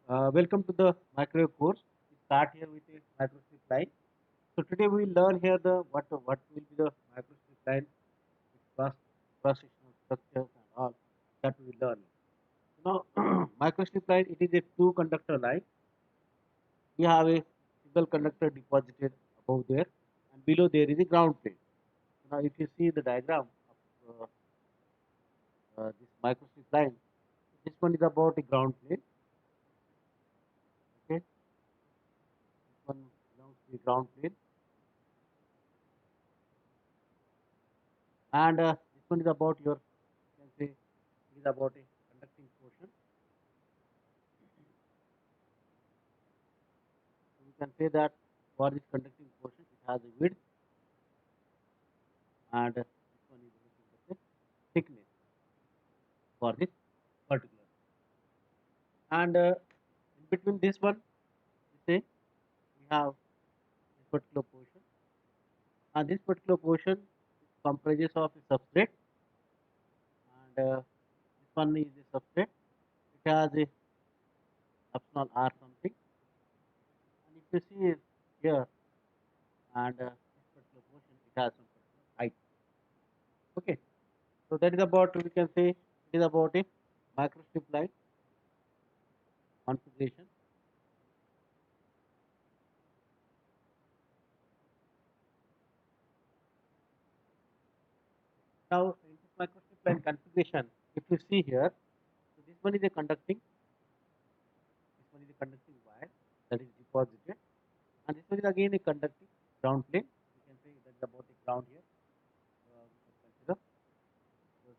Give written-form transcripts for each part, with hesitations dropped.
Welcome to the microwave course. We start here with a microstrip line. So today we learn here the what will be the microstrip line, its cross-sectional structures and all that we learn. Now microstrip line, it is a two conductor line. We have a single conductor deposited above there, and below there is a ground plane. Now if you see the diagram of this microstrip line, this one is about a ground plane. Okay, this one belongs to the ground plane, and this one is about your, you can say, it is about a conducting portion. So we can say that for this conducting portion it has a width, and this one is nothing but the thickness for this particular. And in between this one, we say we have this particular portion, and this particular portion comprises of a substrate, and this one is a substrate. It has a epsilon r something, and if you see it here, and this particular portion, it has some particular height. Okay, so that is about, we can say, it is about a microstrip line configuration. Now in this microstrip line configuration, if you see here, so this one is a conducting, this one is a conducting wire that is deposited, and this one is again a conducting ground plane. You can say that is about a ground here. We can consider.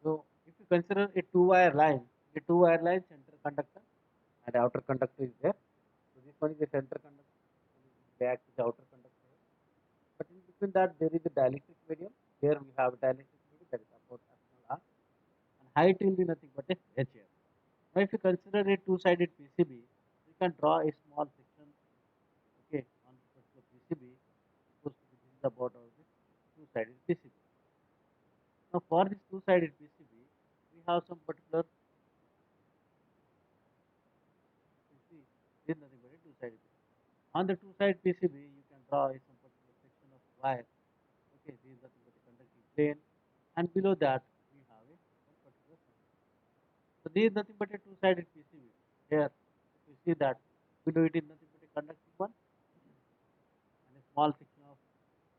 So if you consider a two-wire line, the two-wire line center conductor and outer conductor is there. So this one is the center conductor, this one is the outer conductor. But in between that, there is a dielectric medium. Here we have a dielectric medium that is about epsilon r, and height will be nothing but a h here. Now, if you consider a two-sided PCB, you can draw a small section, okay, on this particular PCB. Suppose this is about our this two-sided PCB. Now, for this two-sided PCB, we have some particular, you see, this is nothing but a two-sided PCB. On the two-sided PCB, you can draw a some particular section of wire. Okay, this is nothing but a conducting plane, and below that we have a one particular substrate. So this is nothing but a two-sided PCB. Here, if you see that below it is nothing but a conducting one, and a small section of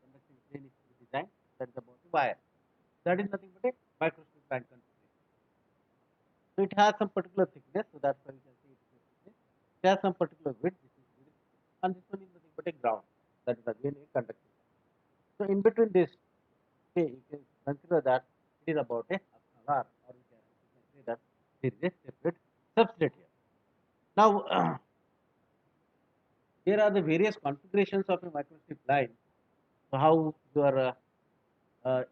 conducting plane is to be designed. That is about the wire. That is nothing but a microstrip line configuration. So it has some particular thickness, so that's why we can see it is a thickness. It has some particular width, this is width, and this one is nothing but a ground. That is again a conducting. So in between this, okay, you can consider that it is about a epsilon r, or you can say that there is a separate substrate here. Now, there are the various configurations of a microstrip line. So how your uh,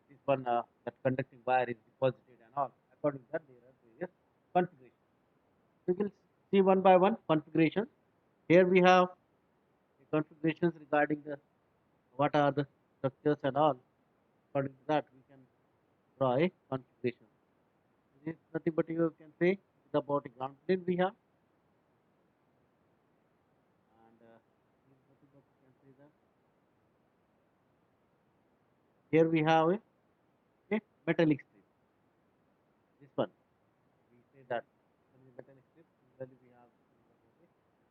this one that conducting wire is deposited and all. According to that, there are various configurations. We will see one by one configuration. Here we have the configurations regarding the what are the structures and all. According to that, we can draw a configuration. This is nothing but you can say it's about a ground plane we have, and this is nothing but you can say that here we have a metallic strip. This one we say that one is metallic strip. Similarly, we have this is about a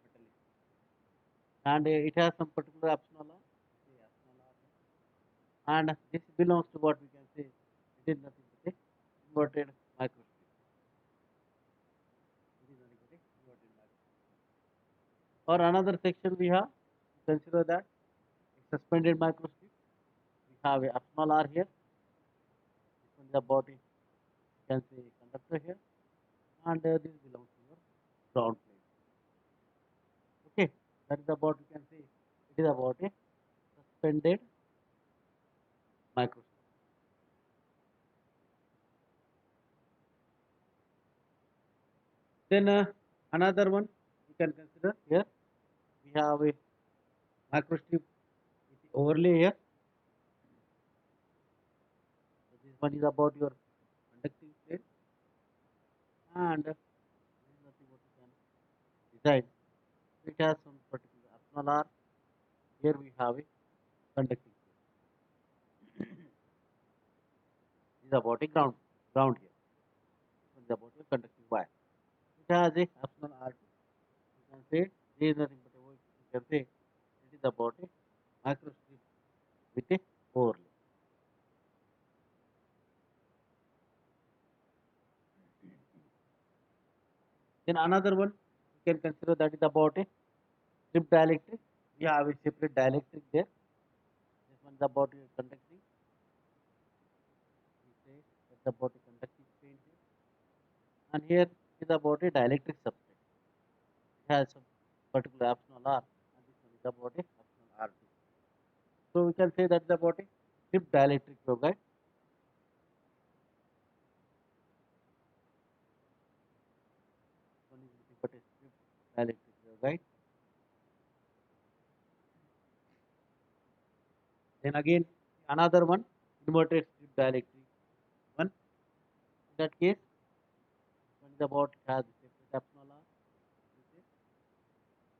metallic strip, and it has some particular epsilon r. Say epsilon r here. And this belongs to what we can say it is nothing but a inverted microstrip. It is nothing but a inverted microstrip. Or another section we have, consider that a suspended microstrip. We have a epsilon r here. This one is about a, you can say, conductor here, and this belongs to your ground plane. Okay, that is about, you can say it is about a suspended microstrip. Then another one you can consider here. We have a microstrip with the overlay here. So this one is about your conducting plate, and this is nothing but you can design, it has some particular optional R. Here we have a conducting plane. This is about a ground here. This is about a conducting wire. It has a optional R2. You can say there is nothing but a you can say it is about a microstrip with a overlay. Then another one you can consider that is about a strip dielectric. We have a separate dielectric there. This one is about a conducting. We say that's about a conducting plane here. And here is about a dielectric substrate. It has some particular optional R, and this one is about a optional R2. So we can say that's about a strip dielectric waveguide. One is nothing but a strip dielectric waveguide. Then again another one inverted strip dielectric one. In that case, one is about it has a separate optional R.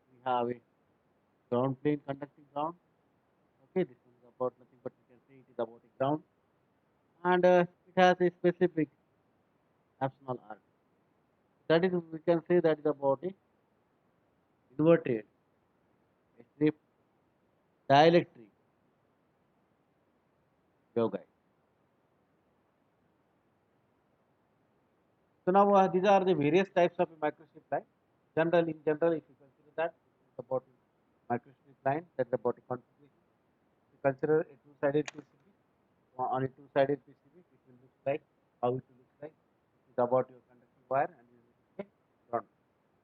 We have a ground plane conducting ground. Okay, this one is about nothing but we can say it is about a ground, and it has a specific optional R. That is, we can say that is about a inverted strip dielectric waveguide. So now these are the various types of microstrip line. In general, if you consider that it's about microstrip line, that's about a configuration. You consider a two-sided PCB. On a two-sided PCB, it will look like how it will look like. It is about your conducting wire and you will ground.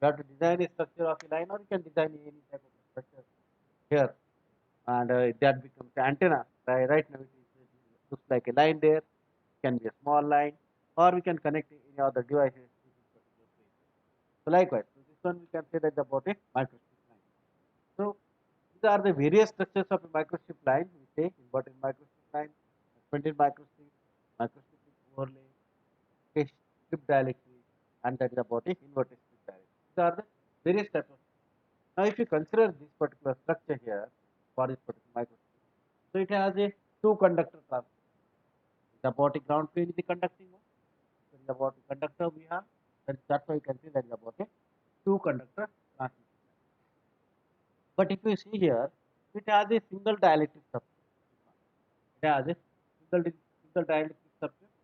You have to design a structure of a line, or you can design any type of structure here, and that becomes the antenna. Right now, it looks like a line there. It can be a small line, or we can connect any other devices to this particular place. So likewise, so this one we can say that about a microstrip line. So these are the various structures of a microstrip line. We say inverted microstrip line, suspended microstrip, microstrip with overlay, a strip dielectric, and that is about a inverted strip dielectric. These are the various types of. Now, if you consider this particular structure here for this particular microstrip, so it has a two conductor transfer. The about a ground plane is the conducting one. So the about a conductor we have. That's why you can see that is about a two conductor transmission. But if you see here, it has a single dielectric substrate. It has a single dielectric substrate,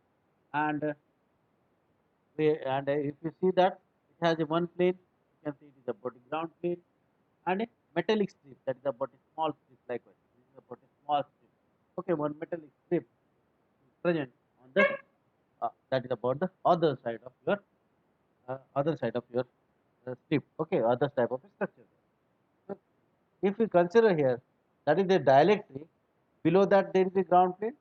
and if you see that it has a one plane, you can see it is about a ground plane and a metallic strip, that is about a small strip likewise. This is about a small strip. Okay, one metallic strip is present on the that is about the other side of your strip. Okay, other type of structure. So if we consider here, that is a dielectric. Below that there is a ground plane,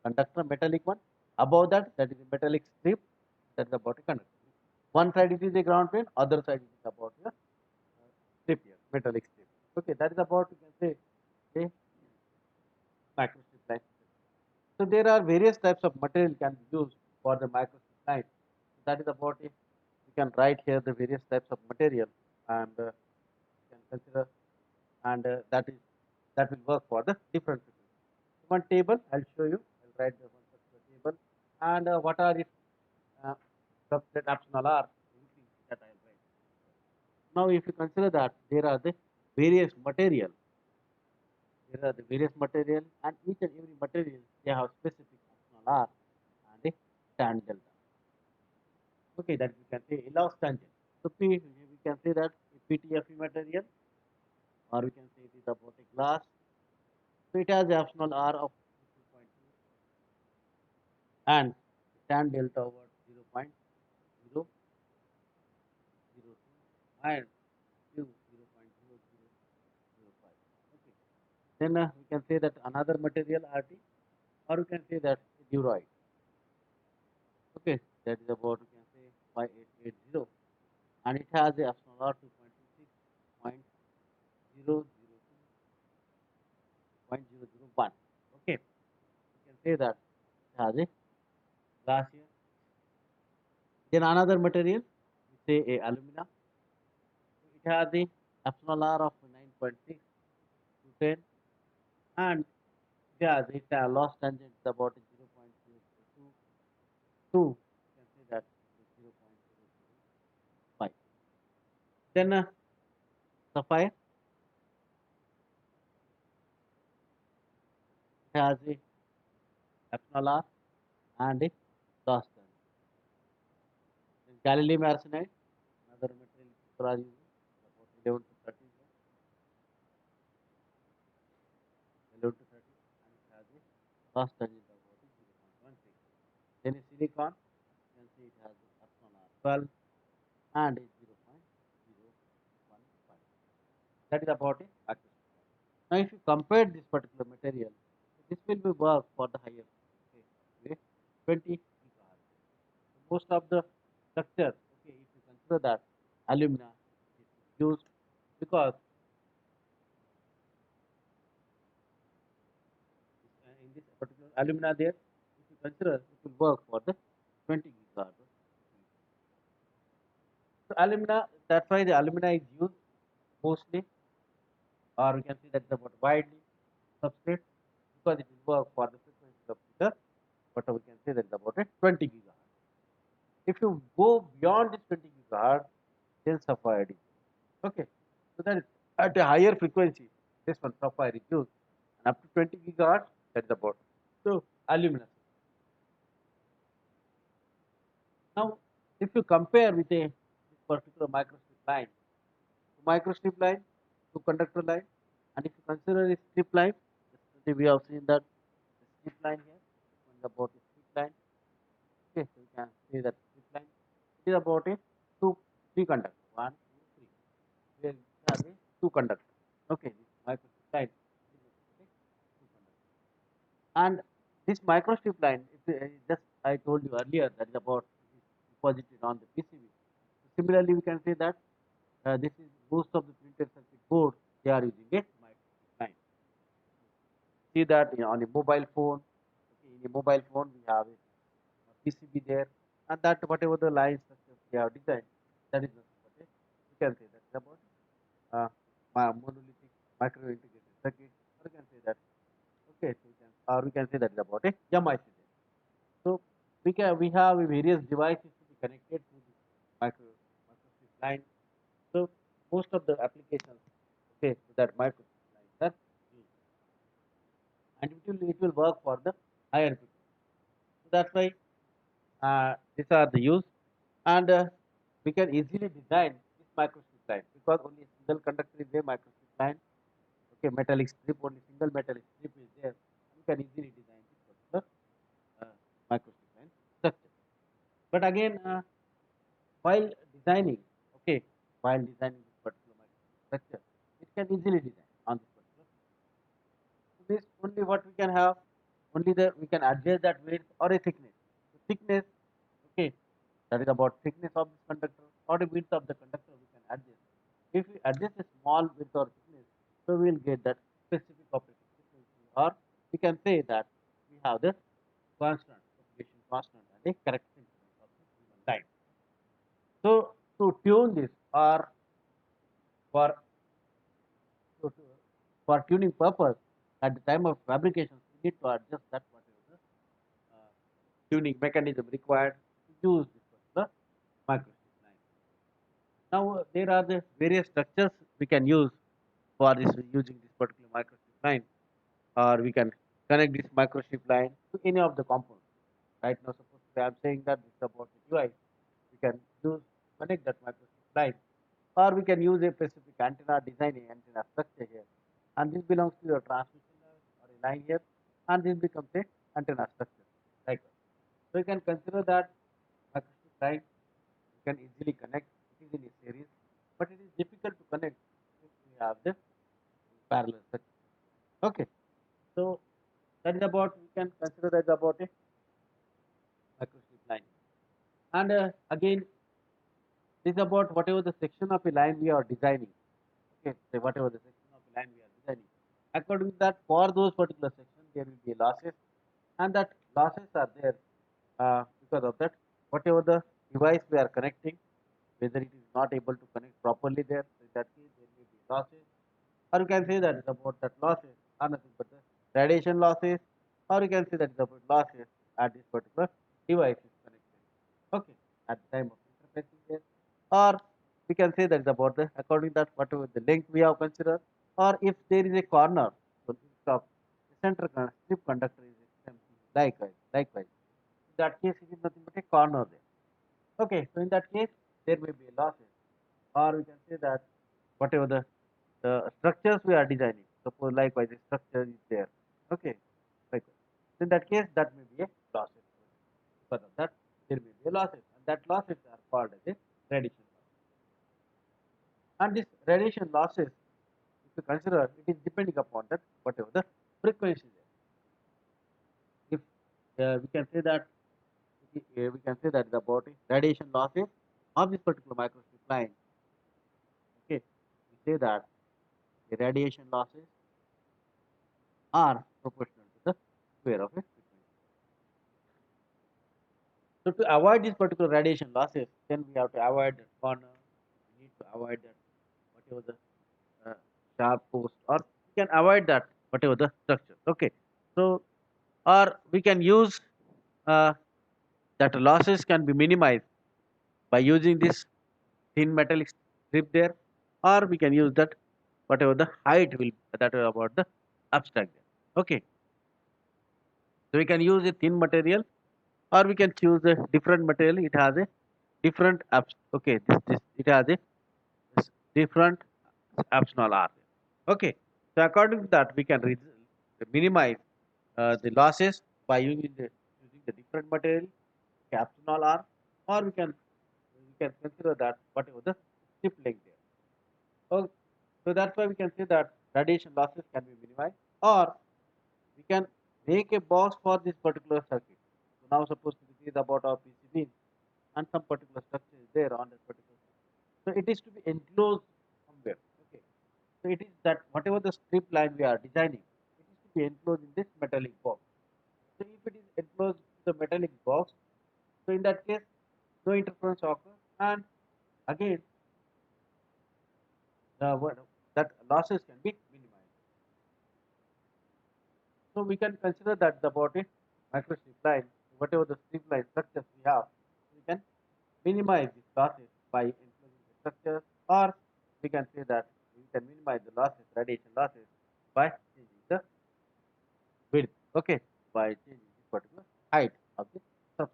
conductor metallic one. Above that, that is a metallic strip, that is about a conductor. One side it is a ground plane, other side it is about a strip here, metallic strip. Okay, that is about you can say a microstrip line. So there are various types of material can be used for the microstrip line. So that is about it. You can write here the various types of material, and you can consider, and that will work for the different people. One table I'll show you. I'll write the one particular table, and what are its subset optional are anything that I'll write. Now, if you consider that there are the various material, and each and every material they have specific optional R and a tan delta. Okay, that we can say allows tangent. So P, we can say that a PTFE material, or we can say it is about a glass. So it has the optional R of 2.2 and tan delta over 0.002 and Q 0.0005. Okay. Then we can say that another material RT, or we can say that duroid. Okay, that is about we can say 5880, and it has a optional R 2.26.002.001. Okay, you can say that it has a glass here. Then another material, we say a alumina. it has the epsilon r of 9.6 to 10, and yeah, it loss tangent is about 0.002. You can say that 0.005. Then sapphire, it has the epsilon r and the loss tangent. Then gallium arsenide, another material people are using, about 11 to 13, 11 to 13, and it has a loss tangent of about 0.16. Then a silicon, you can see it has the epsilon r 12 and is 0.015. That is about a microscope. Now, if you compare this particular material, this will be work for the higher, okay, 20 gigahertz. So most of the structure, okay, if you consider that alumina is used, because in this particular alumina there, if you consider, it will work for the 20 gigahertz. So alumina, that's why the alumina is used mostly, or we can say that about widely substrate, because it will work for the frequency of the, but we can say that about a 20 gigahertz. If you go beyond this 20 gigahertz, then sapphire is used. Okay, so that is at a higher frequency, this one sapphire is used, and up to 20 gigahertz, that is about so aluminum. Now, if you compare with a this particular microstrip line to conductor line, and if you consider a strip line, we have seen that the strip line here, this one is about a strip line. Okay, so you can see that strip line. It is about a three conductor, one, two, three. Where we have a two conductor. Okay, this microstrip line is about a two conductor. And this microstrip line, just I told you earlier that is about it is deposited on the PCB. So similarly, we can say that this is most of the printed circuit boards, they are using a microstrip line. See that on a mobile phone. Okay, in a mobile phone we have a PCB there, and that whatever the line structures we have designed, that is nothing but a, you can say that is about monolithic micro integrated circuit, or you can say that, okay, so we can say that is about a MIC there. So we have various devices to be connected to this microstrip line. So most of the applications, okay, so that microstrip lines are used, and it will work for the higher frequency. So that's why these are the use, and we can easily design this microstrip line, because only a single conductor is there, microstrip line. Okay, metallic strip, only single metallic strip is there. We can easily design this particular microstrip line structure. But again, while designing, okay, while designing this particular microstrip structure, it can easily design on this particular. So this only what we can have, only the we can adjust that width or a thickness. So thickness, okay, that is about thickness of this conductor, or the width of the conductor we can adjust. If we adjust a small width or thickness, so we will get that specific operating frequency, or we can say that we have the constant propagation constant and a correct impedance of the given line. So to tune this, or for so for tuning purpose, at the time of fabrication, we need to adjust that whatever the tuning mechanism required to use this particular microstrip line. Now there are the various structures we can use for this using this particular microstrip line, or we can connect this microstrip line to any of the components. Right now, suppose I am saying that this is about the device, we can use connect that microstrip line, or we can use a specific antenna, design a antenna structure here, and this belongs to your transmission or a line here, and this becomes a antenna structure like that. So you can consider that microstrip line you can easily connect. It is in a series, but it is difficult to connect if we have the parallel circuit. Okay, so that is about, we can consider that about a microstrip line. And again, this is about whatever the section of a line we are designing. Okay, say whatever the section of a line we are designing. According to that, for those particular sections, there will be losses, and that losses are there because of that whatever the device we are connecting. whether it is not able to connect properly there, so in that case there may be losses, or you can say that is about that losses are nothing but the radiation losses, or you can say that is about losses at this particular device is connected. Okay, at the time of interfacing there, or we can say that is about the according to that whatever the length we have considered, or if there is a corner, so instead of the center strip conductor is empty, likewise. In that case, it is nothing but a corner there. Okay, so in that case, there may be losses, or we can say that whatever the structures we are designing, suppose likewise a structure is there. Okay, likewise. So in that case, that may be a losses. Because of that, there may be a losses, and that losses are called as a radiation loss. And this radiation losses, if you consider, it is depending upon that whatever the frequency there. If we can say that we can say that the about radiation losses of this particular microstrip line. Okay, we say that the radiation losses are proportional to the square of a frequency. So to avoid this particular radiation losses, then we have to avoid that corner. We need to avoid that whatever the sharp post, or we can avoid that whatever the structure. Okay, so or we can use uh, that losses can be minimized by using this thin metallic strip there, or we can use that whatever the height will that is about the abstract there. Okay, so we can use a thin material, or we can choose a different material. It has a different okay, this it has a different optional R. Okay, so according to that, we can minimize the losses by using the different material, optional R, or we can consider that whatever the strip length there. Oh, so that's why we can say that radiation losses can be minimized, or we can make a box for this particular circuit. So now suppose this is about our PCB, and some particular structure is there on that particular circuit. So it is to be enclosed somewhere. Okay. So it is that whatever the strip line we are designing, it is to be enclosed in this metallic box. So if it is enclosed in the metallic box, so in that case, no interference occurs, and again, that losses can be minimized. So we can consider that about a micro strip line, whatever the strip line structures we have, we can minimize these losses by enclosing the structures, or we can say that we can minimize the losses, radiation losses, by changing the width. Okay, by changing this particular height of the substrate.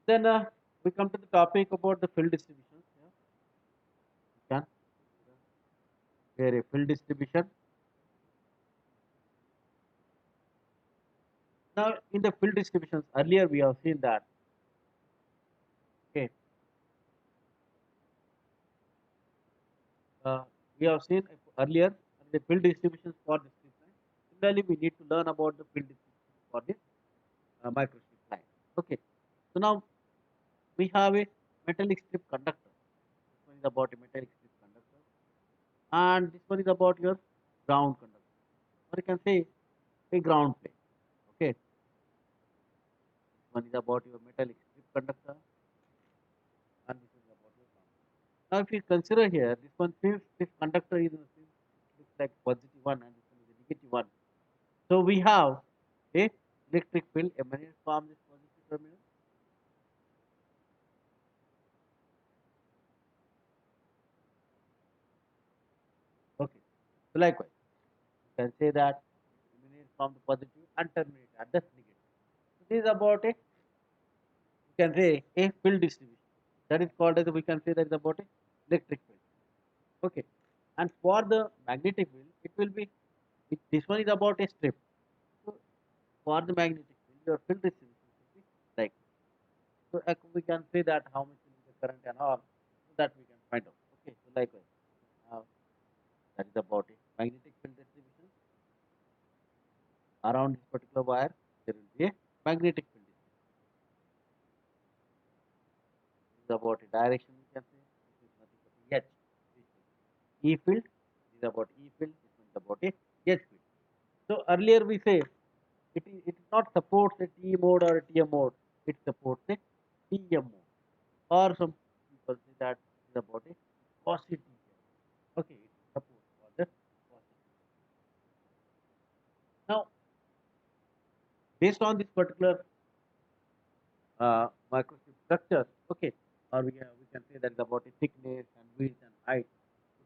Then we come to the topic about the field distribution. Yeah. We can here a field distribution. Now in the field distributions, earlier we have seen that. Okay, uh, we have seen earlier the field distributions for this strip line. Similarly, we need to learn about the field distribution for this microstrip line. Okay, so now we have a metallic strip conductor. This one is about a metallic strip conductor, and this one is about your ground conductor, or you can say a ground plane. Okay, this one is about your metallic strip conductor, and this is about your ground. Now, if you consider here, this one since this conductor is since it looks like positive one and this one is a negative one, so we have a electric field emanates from this positive terminal. Okay, so likewise, you can say that it emanates from the positive and terminates at the negative. So this is about a you can say a field distribution. That is called as we can say that is about a electric field. Okay, and for the magnetic field, it will be this one is about a strip. So for the magnetic field, your field distribution will be like so. We can say that how much will be the current and all, so that we can find out. Okay, so likewise, that is about a magnetic field distribution around this particular wire. There will be a magnetic field distribution. This is about a direction we can say. This is nothing but H. E field is about E field. This one is about a H field. So earlier we say it not supports a T mode or a TM mode. It supports a TM mode. or some people say that it is about a paucity here. Okay, it is support for the paucity. Now, based on this particular microchip structure, okay, or we can say that is about a thickness and width and height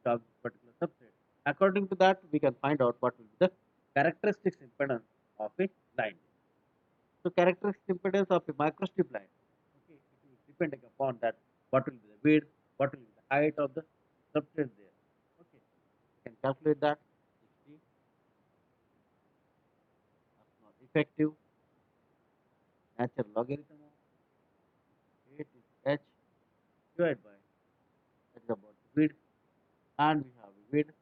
of this particular substrate. According to that, we can find out what will be the characteristics impedance of a line. So, characteristic impedance of a microstrip line, okay, it is depending upon that what will be the width, what will be the height of the substrate there. Okay, you can calculate that. 60 not effective natural logarithm of 8 is h divided by that is about the width, and we have a width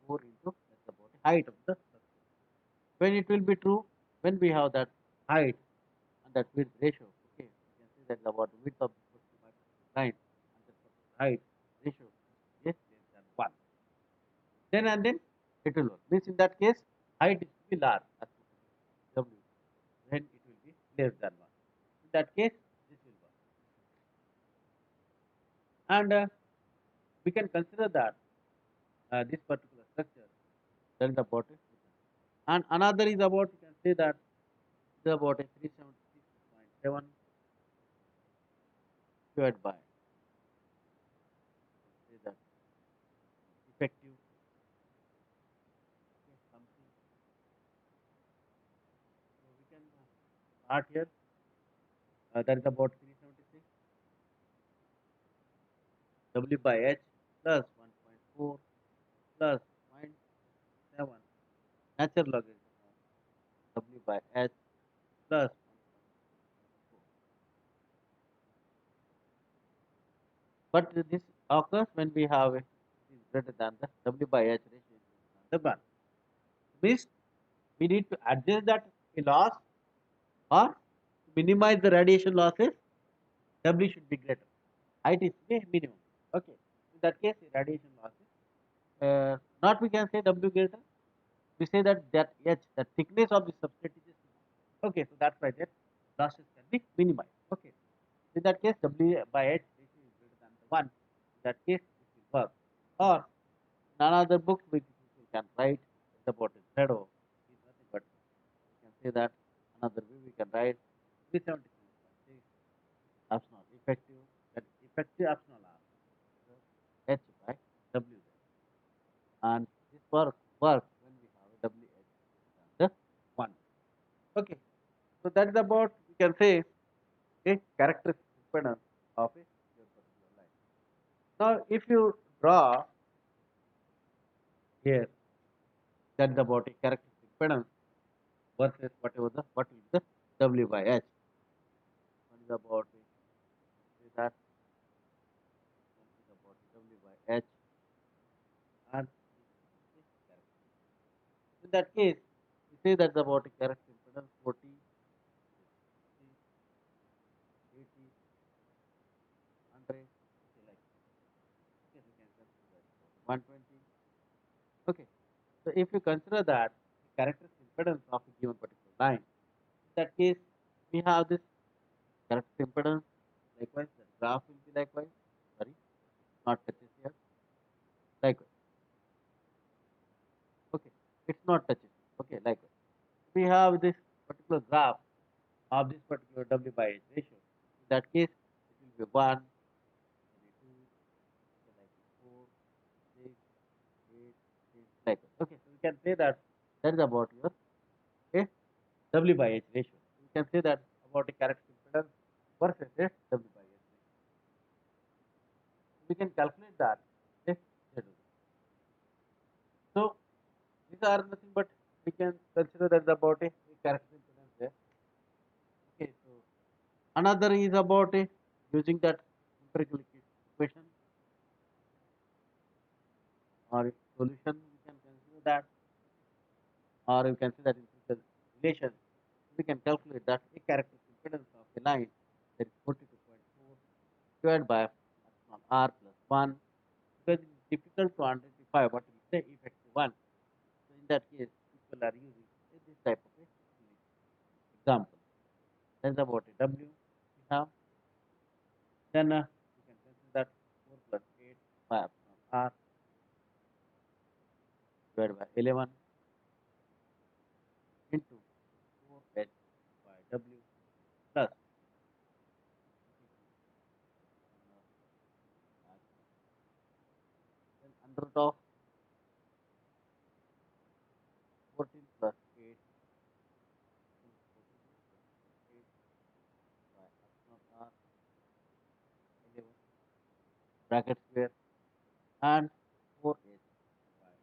4 into that's about the height of the substrate. When it will be true, when we have that height and that width ratio, okay, you can see that about the width of this particular microstrip line and that particular height ratio is less than 1. Then and then it will work. Means in that case, height is to be large as w, then it will be less than 1. In that case, this will work. And we can consider that this particular structure delta bot is different. And another is about, you can say that it is about a 376.7 divided by, say that effective, okay, something. So we can start here. That is about 376 W by H plus 1.4 plus 0.7 natural logarithm of W by H plus 1.4. But this occurs when we have it is greater than the W by H ratio is greater than the 1. Means we need to adjust that loss or minimize the radiation losses. W should be greater. Height is the minimum. Okay. In that case, the radiation losses. Not we can say W greater. We say that H, the thickness of the substrate is small. Okay. So that's why that losses can be minimized. Okay. In that case, W by H ratio is greater than the 1. In that case, it will work. Or in another book, which you can write about a shadow is nothing but we can say that another way we can write 377.6 optional effective, that is effective optional R H by W there. And this works when we have a WH than the 1. Okay. So that is about, we can say, a characteristic impedance of a particular line. Now, if you draw here, that is about a characteristic impedance versus whatever the what is the W by H. What is about it? Say that one is about W by H and this is characteristic. In that case, we say that about a characteristic impedance 40, 80, 100, okay, like okay, we can consider that 120. Okay, so if you consider that the characteristic impedance of a given particular line, in that case we have this characteristic impedance. Likewise, the graph will be likewise. Sorry, not touches here. Likewise, okay, it's not touches. Okay, likewise, we have this particular graph of this particular W by H ratio. In that case, it will be 1, maybe 2, okay, like 4, 6, 8, 10, like that. Okay, so we can say that that is about your okay, W by H ratio. We can say that about a characteristic impedance versus a W by H ratio. We can calculate that. Okay, so these are nothing but we can consider that about a characteristic impedance there. Okay, so another is about a using that empirical equation or solution we can consider that, or you can say that empirical relation we can calculate that a characteristic impedance of a line that is 42.4 divided by epsilon r plus 1, because it is difficult to identify what is the effective one. So in that case, people are using this type of a example. That's about a W we have. Then you can consider that 4 plus 8 by epsilon r divided by 11 into 4h by w plus then under root of 14 plus 8 by epsilon r 11 bracket square and 4h by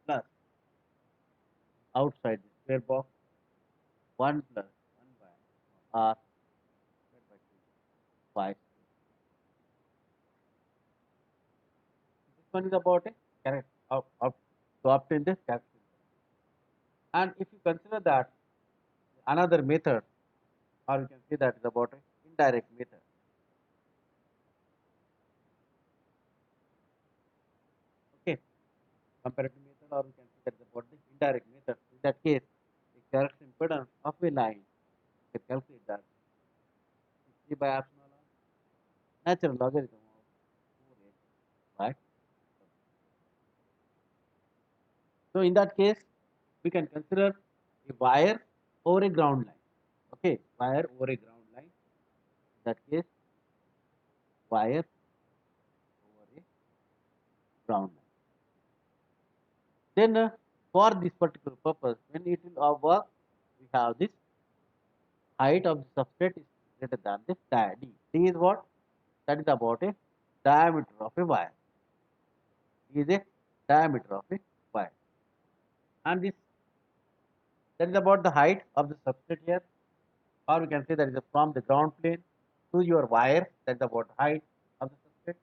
plus outside the square box 1 plus 1 by r divided by 2 by this one is about a correct to obtain this calculation. And if you consider that another method, or you can say that is about an indirect method. Okay, comparative method, or you can say that is about the indirect method. In that case, the character impedance of a line, you can calculate that 3 by epsilon r natural logarithm of 4h by. So in that case, we can consider a wire over a ground line. Okay, wire over a ground line. In that case, wire over a ground line. Then for this particular purpose, when it will work, we have this height of the substrate is greater than this d. D is what? That is about a diameter of a wire. D is a diameter of a wire. And this that is about the height of the substrate here, or we can say that is from the ground plane to your wire, that is about height of the substrate.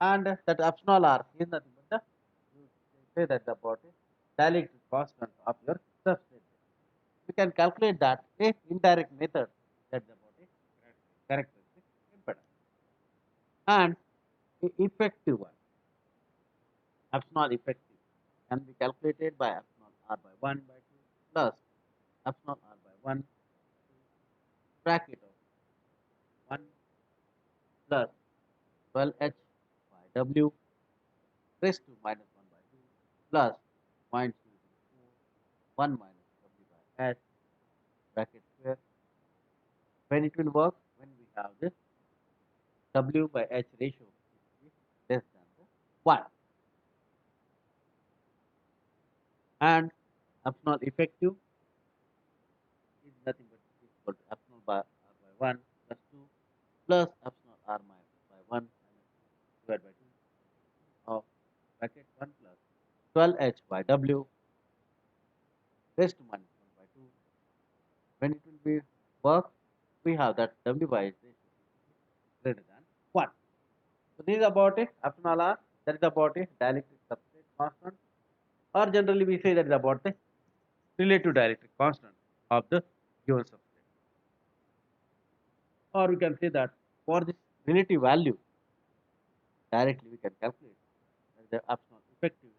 And that epsilon r is nothing but the, you can say that is about a dielectric constant of your substrate. We can calculate that a indirect method, that is about a characteristic impedance. And a effective one, epsilon effective, can be calculated by epsilon r by 1 by 2 plus epsilon r by 1 bracket of 1 plus 12h by w raised to minus 1 by 2 plus 0.004 1 minus w by h bracket square. When it will work, when we have this w by h ratio is less than the 1, and epsilon effective is nothing but equal to epsilon by r by 1 plus 2 plus epsilon r minus by 1 minus 2 divided by 2 of bracket 1 plus 12h by w raised to minus 1 by 2. When it will be work, we have that w by h ratio is greater than 1. So this is about it. Epsilon r, that is about a dielectric substrate constant, or generally we say that is about the relative dielectric constant of the given substrate. Or we can say that for this relative value, directly we can calculate that the epsilon effective is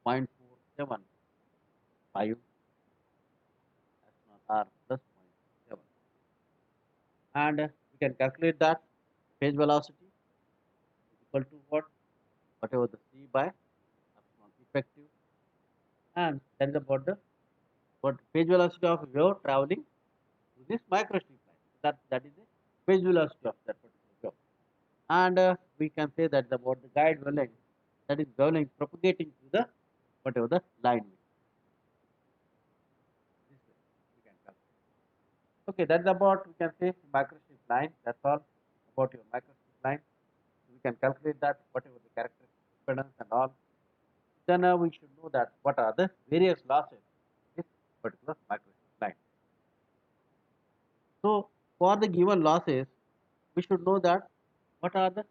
0.475 epsilon r plus 0.7. And we can calculate that phase velocity is equal to what? Whatever the c by epsilon effective, and that is about the what phase velocity of wave traveling through this microstrip line. That is the phase velocity of that particular wave. And we can say that about the guide wavelength, that is wavelength propagating through the whatever the line width. This way we can calculate. Okay, that's about, we can say, microstrip line. That's all about your microstrip line. We can calculate that whatever the characteristic impedance and all. Then we should know that what are the various losses in this particular microstrip line. So for the given losses, we should know that what are the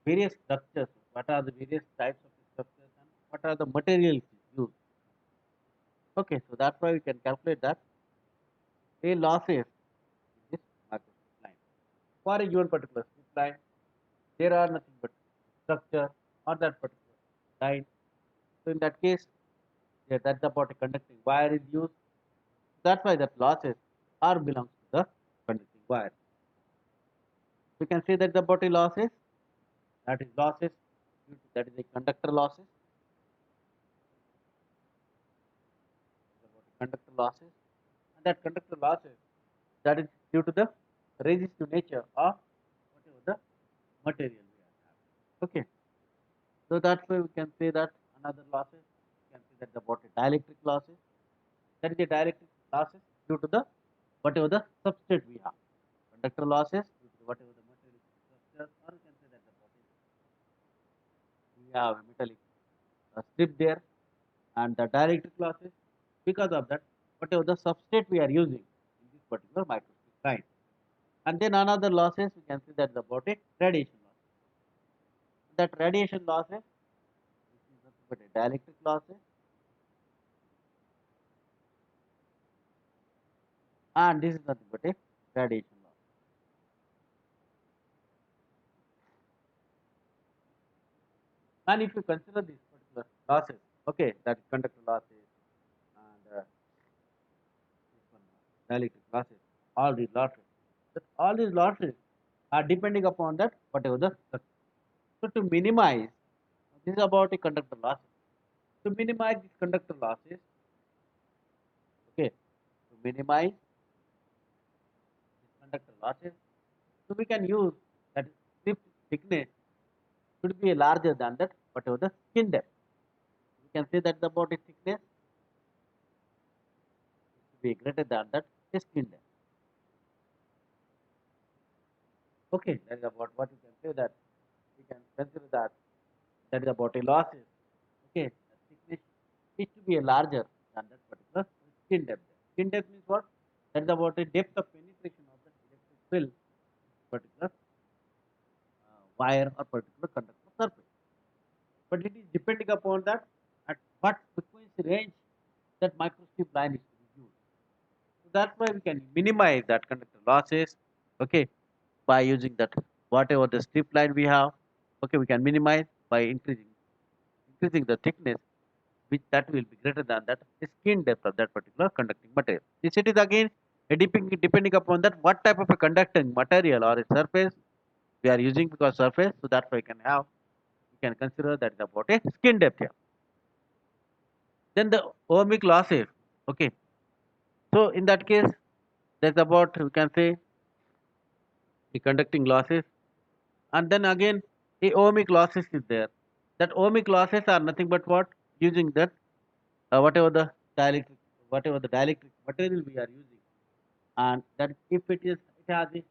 various structures, what are the various types of structures, and what are the materials used. Okay, so that's why we can calculate that a losses in this microstrip line. For a given particular strip line, there are nothing but structure on that particular line. So in that case, yeah, that's about a conducting wire is used. That's why that losses are belongs to the conducting wire. We can say that the body losses, that is losses, that is the conductor losses, the body conductor losses, and that conductor losses, that is due to the resistive nature of whatever the material we are having. Okay, so that's why we can say that another losses, we can say that the body dielectric losses, that is the dielectric losses due to the whatever the substrate we have. Conductor losses due to whatever the material structure, or we can say that the body we have a metallic strip there, and the dielectric losses because of that whatever the substrate we are using in this particular microscope line. And then another losses we can see that the body radiation losses. That radiation losses, which is nothing but a dielectric losses, and this is nothing but a radiation loss. And if you consider these particular losses, okay, that is conductor losses and this one, dielectric losses, all these losses, that all these losses are depending upon that whatever the structure. So to minimize, this is about a conductor losses. To minimize these conductor losses, okay, to minimize these conductor losses, so we can use that strip thickness should be larger than that whatever the skin depth. We can say that the body thickness should be greater than that skin depth. Okay, that is about what we can say that we can consider that is about a losses. Okay, the thickness is to be a larger than that particular skin depth. Skin depth means what? That is about a depth of penetration of the electric field particular wire or particular conductor surface. But it is depending upon that at what frequency range that microstrip line is to be used. So that's why we can minimize that conductor losses, okay, by using that whatever the strip line we have, okay, we can minimize by increasing the thickness, which that will be greater than that skin depth of that particular conducting material. This it is again depending upon that what type of a conducting material or a surface we are using because surface, so that's why we can consider that is about a skin depth here. Then the ohmic losses, okay. So in that case, that's about we can say the conducting losses, and then again the ohmic losses is there. That ohmic losses are nothing but what using that whatever the dielectric whatever the dielectric material we are using, and that if it has a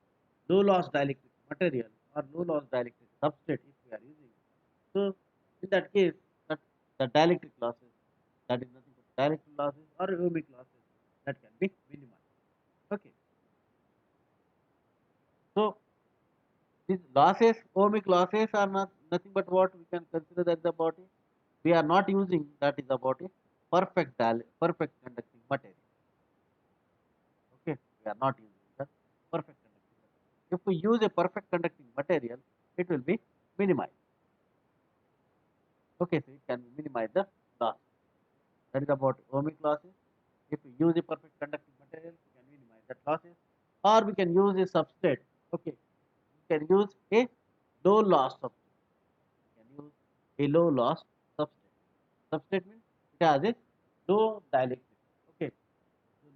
low loss dielectric material or low loss dielectric substrate if we are using, so in that case that the dielectric losses, that is nothing but dielectric losses or ohmic losses, that can be minimized. Okay, so these losses, ohmic losses, are nothing but what we can consider that the body we are not using, that is about a perfect conducting material. Okay, we are not using the perfect conducting material. If we use a perfect conducting material, it will be minimized. Okay, so it can minimize the loss. That is about ohmic losses. If we use a perfect conducting material, we can minimize that losses. Or we can use a substrate. Okay, we can use a low loss substrate. We can use a low loss substrate. Substrate means it has a low dielectric. Okay,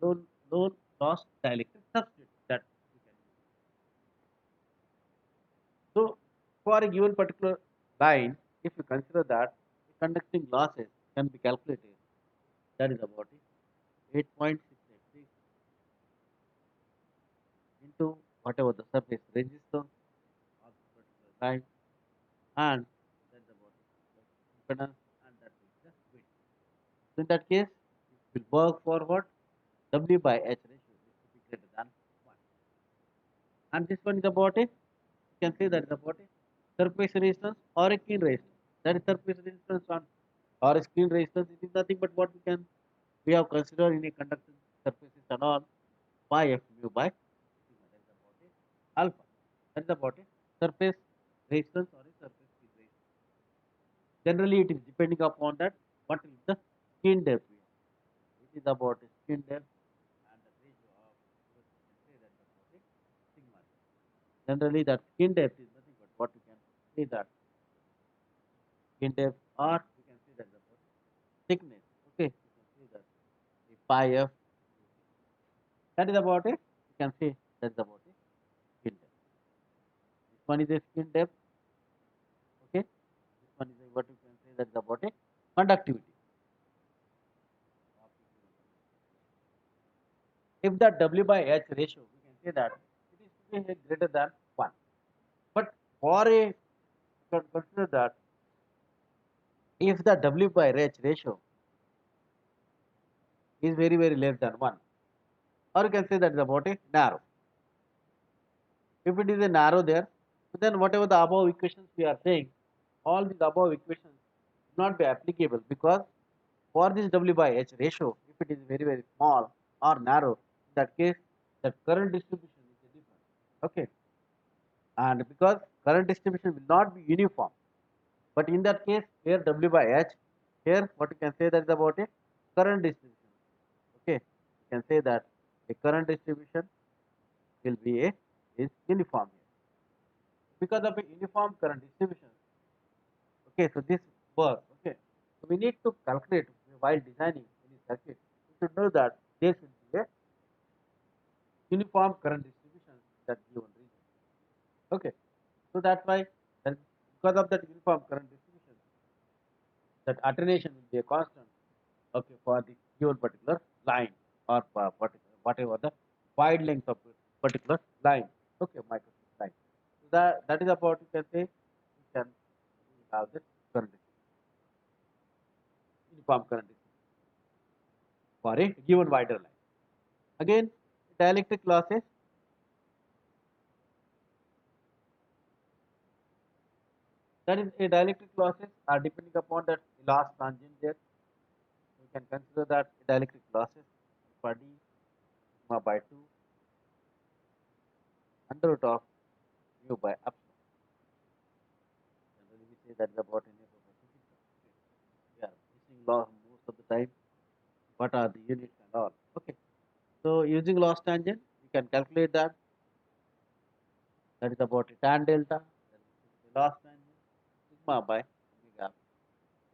so low loss dielectric substrate that we can use. So for a given particular line, if you consider that the conducting losses can be calculated, that is about 8.686 into whatever the surface resistance of this particular line, and then the impedance, and that will be the width. So in that case, it will work for what? W by H ratio is to be greater than 1. And this one is about it. You can say that is about a surface resistance or a screen resistance. That is surface resistance on or a screen resistance. It is nothing but what we have considered in a conducting surfaces and all pi f mu by sigma. That is about it alpha. That is about a surface resistance or a surface screen resistance. Generally, it is depending upon that what is the skin depth we have. It is about a skin depth and the ratio of, you can say that about a sigma. Generally, that skin depth is nothing but what you can say that skin depth, or we can say that the thickness. Okay, you can say that the pi f. That is about it. You can say that is about it. Skin depth. This one is a skin depth. Okay, this one is a, what you can say that is about it. Conductivity. If the W by H ratio, we can say that it is to be greater than 1. But for a, you can consider that if the W by H ratio is very, very less than 1, or you can say that is about a narrow. If it is a narrow there, then whatever the above equations we are saying, all these above equations will not be applicable, because for this W by H ratio, if it is very, very small or narrow, in that case, the current distribution is different. Okay. And because current distribution will not be uniform, but in that case, here W by H, here what you can say that is about a current distribution. Okay. You can say that the current distribution will be a is uniform here. Because of a uniform current distribution, okay, so this work, okay, so we need to calculate while designing any circuit. We should know that there should be a uniform current distribution in that given region. Okay, so that's why, then because of that uniform current distribution, that attenuation will be a constant. Okay, for the given particular line, or for whatever the wide length of a particular line. Okay, microstrip line. So that is about, you can say, we have this current distribution, uniform current distribution for a given wider line. Again, dielectric losses. That is, a dielectric losses are depending upon that loss tangent there. We can consider that dielectric losses for d sigma by 2 under root of mu by epsilon. Generally, we say that is about in a physics. We are missing loss most of the time. What are the units and all? Okay. So using loss tangent, we can calculate that. That is about a tan delta. That is the loss tangent sigma by omega.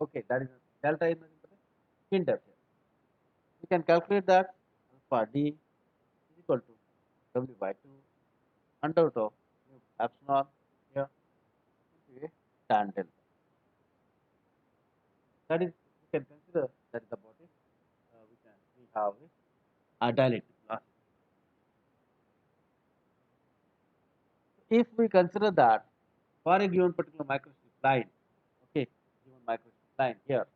Okay, that is delta is nothing but a skin depth here. We can calculate that alpha d is equal to W by 2 under root of mu epsilon here into a tan delta. That is, we can consider that is about it. We have a dielectric loss. If we consider that for a given particular microstrip line, okay, given microstrip line here.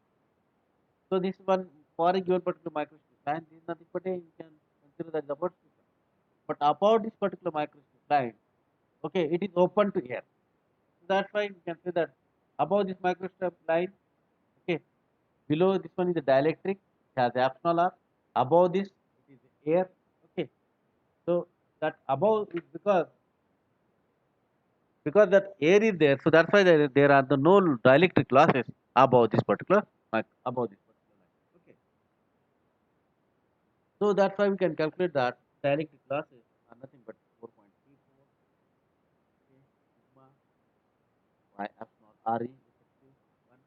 So this one for a given particular microstrip line, this is nothing but a, you can consider that the about system. But about this particular microstrip line, okay, it is open to air. So that's why we can say that above this microstrip line, okay, below this one is the dielectric, it has epsilon r. Above this, it is air. Okay, so that above is because that air is there, so that's why there are the no dielectric losses above this particular above this particular line. Okay, so that's why we can calculate that dielectric losses are nothing but 4.34 sigma by epsilon re effective 1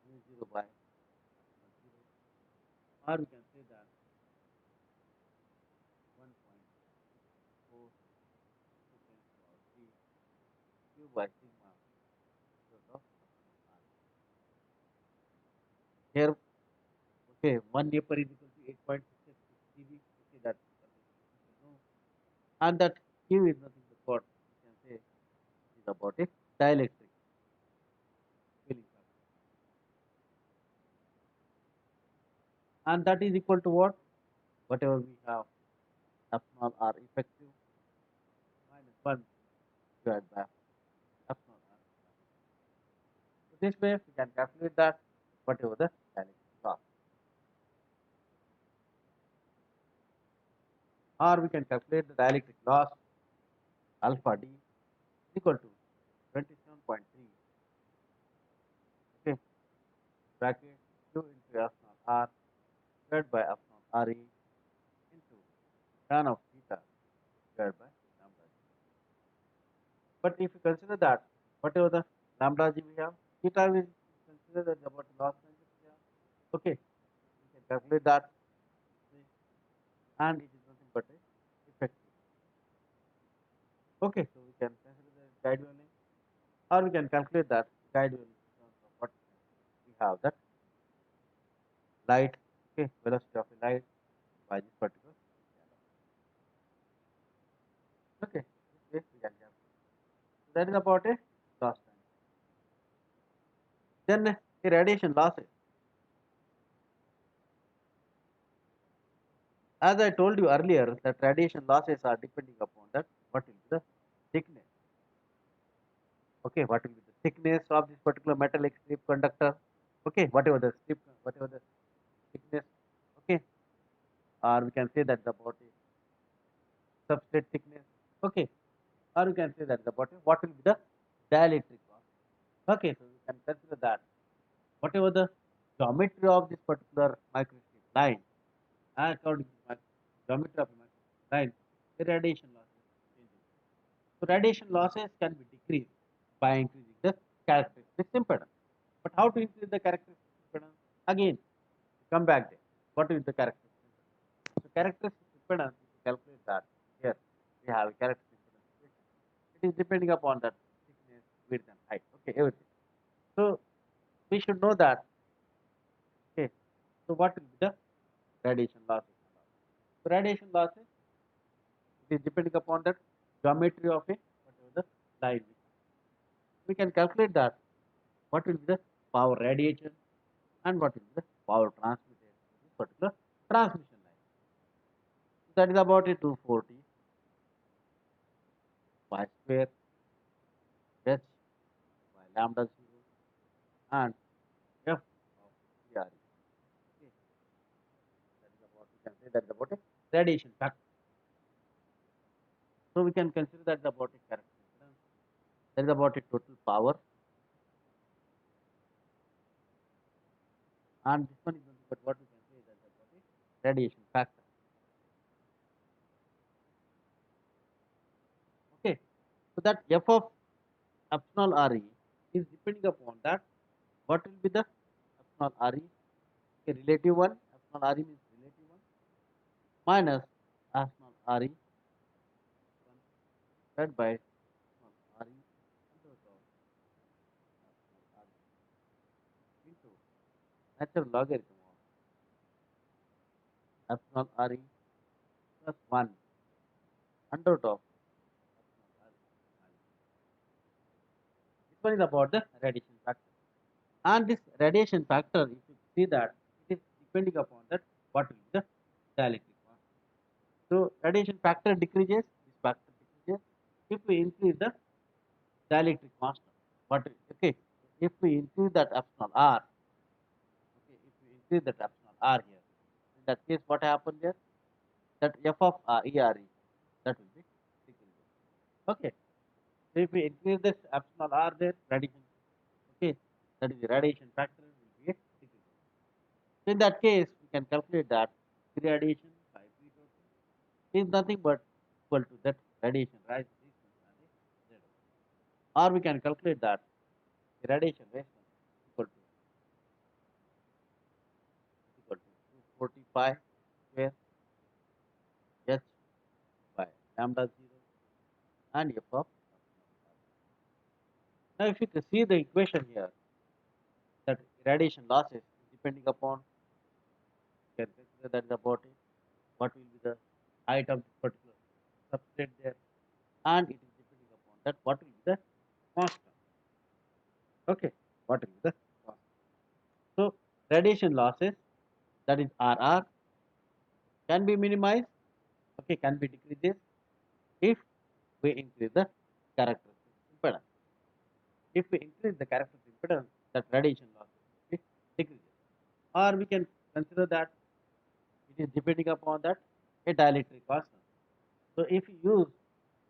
mu 0 by epsilon 0, or we can say that 1.64 seconds power 3 q by sigma root of epsilon r. Here, okay, 1 Napier is equal to 8.66 dB. Okay, that you know, and that Q is nothing but what we can say is about a dielectric filling factor, and that is equal to what? Whatever we have epsilon r effective minus 1 divided by epsilon r. So this way we can calculate that whatever the dielectric loss, or we can calculate the dielectric loss alpha d is equal to 27.3, okay, bracket q into epsilon r divided by epsilon re into tan of theta divided by But if you consider that whatever the lambda g we have, theta is consider that about loss strength we have. Okay, we can calculate that, and it is nothing but a effective. Okay, so we can consider the guide wavelength, or we can calculate that guide wavelength in terms of what we have that light, okay, velocity of a light by this particular scalar. Okay, this way we can calculate. So that is about a loss time. Then the radiation losses. As I told you earlier, that radiation losses are depending upon that what will be the thickness. Okay, what will be the thickness of this particular metallic strip conductor? Okay, whatever the thickness. Okay, or we can say that the body substrate thickness. Okay, or we can say that the body what will be the dielectric cost. Okay, so we can consider that whatever the geometry of this particular microstrip line, according to the geometry of the microstrip line, the radiation losses changes. So radiation losses can be decreased by increasing the characteristic impedance. But how to increase the characteristic impedance? Again, come back there. What is the characteristic impedance? So characteristic impedance, if you calculate that, here we have a characteristic impedance equation. It is depending upon that thickness, width, and height. Okay, everything. So we should know that. Okay. So what will be the radiation losses? So radiation losses, it is depending upon that geometry of a whatever the line. We can calculate that what will be the power radiation and what will be the power transmitted to this particular transmission line. So that is about a 240 pi square h by lambda 0 and f of CRE. Okay. That is about, we can say that is about a radiation factor. So we can consider that about a characteristic. That is about a total power, and this one is nothing but what we can say that about a radiation factor. Okay. So that f of epsilon Re is depending upon that what will be the epsilon Re, a relative one, epsilon Re means relative one, minus epsilon Re divided by epsilon Re under root of epsilon Re into natural logarithm of epsilon Re plus 1 under root of epsilon Re. This one is about the radiation factor. And this radiation factor, if you see that, it is depending upon that what will be the dielectric constant. So radiation factor decreases, this factor decreases if we increase the dielectric constant. But okay, if we increase that epsilon r, okay, if we increase that epsilon r here, in that case, what happened there? That f of ERE, that will be decreased. Okay, so if we increase this epsilon r there, radiation, okay, that is the radiation factor will be a decrease. So in that case, we can calculate that P radiation by P total is nothing but equal to that radiation rise resistance and a Z. Or we can calculate that the radiation resistance equal to 245 square h by lambda 0 and f of epsilon r. Now, if you can see the equation here, that radiation losses is depending upon, you can consider that is about it, what will be the height of this particular substrate there, and it is depending upon that what will be the constant. Okay, what will be the constant. So radiation losses, that is RR, can be minimized, okay, can be decreased if we increase the characteristic impedance. If we increase the characteristic impedance, that radiation losses will be decreases. Or we can consider that it is depending upon that a dielectric constant. So if you use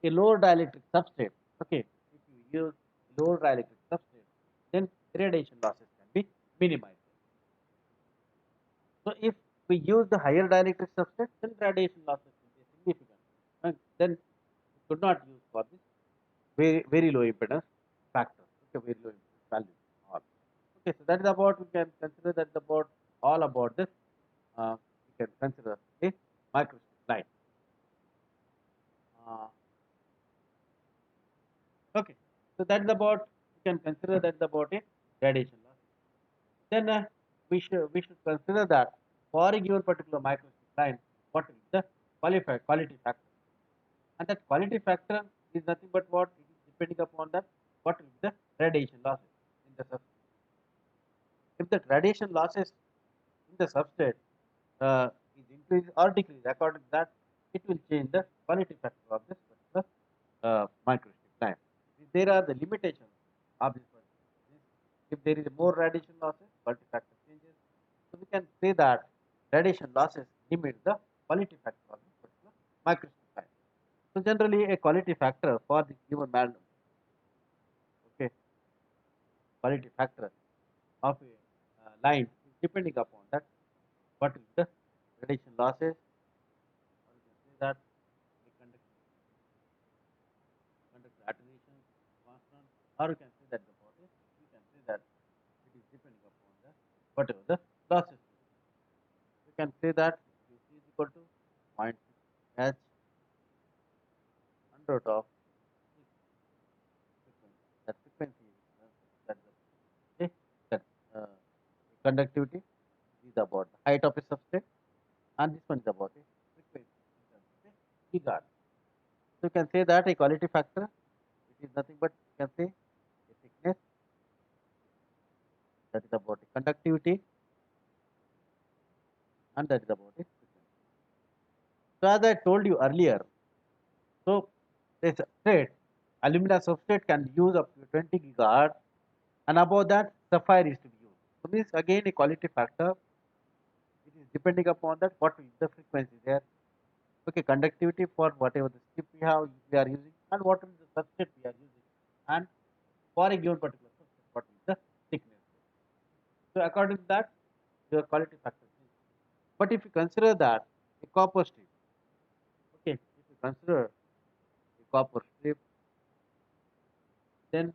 a lower dielectric substrate, okay, if you use lower dielectric substrate, then radiation losses can be minimized. So if we use the higher dielectric substrate, then radiation losses will be significant. And then we could not use for this very low impedance factors. Okay, very low impedance values. All. Okay, so that is about, we can consider that is about all about this. We can consider a microstrip line. Uh, okay, so that is about, we can consider that is about a radiation loss. Then we should consider that for a given particular microstrip line, what is the quality factor, and that quality factor is nothing but what, it is depending upon that what will be the radiation losses in the substrate. If the radiation losses in the substrate is increased or decreased, according to that, it will change the quality factor of this particular microstrip line. There are the limitations of this particular. If there is more radiation losses, quality factor changes. So we can say that radiation losses limit the quality factor of this particular microstrip line. So generally, a quality factor for the given band, okay, quality factor of a line is depending upon that what is the radiation losses, or you can say that the conductor attenuation constant, or you can say that the body, you can say that it is depending upon the whatever the losses. You can say that Qc is equal to 0.6 h under root of frequency. That frequency is that the okay, that conductivity is about the height of a substrate, and this one is about a frequency in terms of a gigahertz. So you can say that a quality factor, it is nothing but you can say a thickness, that is about a conductivity, and that is about a frequency. So as I told you earlier, so a substrate, alumina substrate can use up to 20 gigahertz, and above that sapphire is to be used. So means again a quality factor, it is depending upon that what is the frequency there. Okay, conductivity for whatever the strip we are using, and what is the substrate we are using, and for a given particular substrate what is the thickness. So according to that, your quality factor changes. But if you consider that a copper strip, okay, if you consider a copper strip, then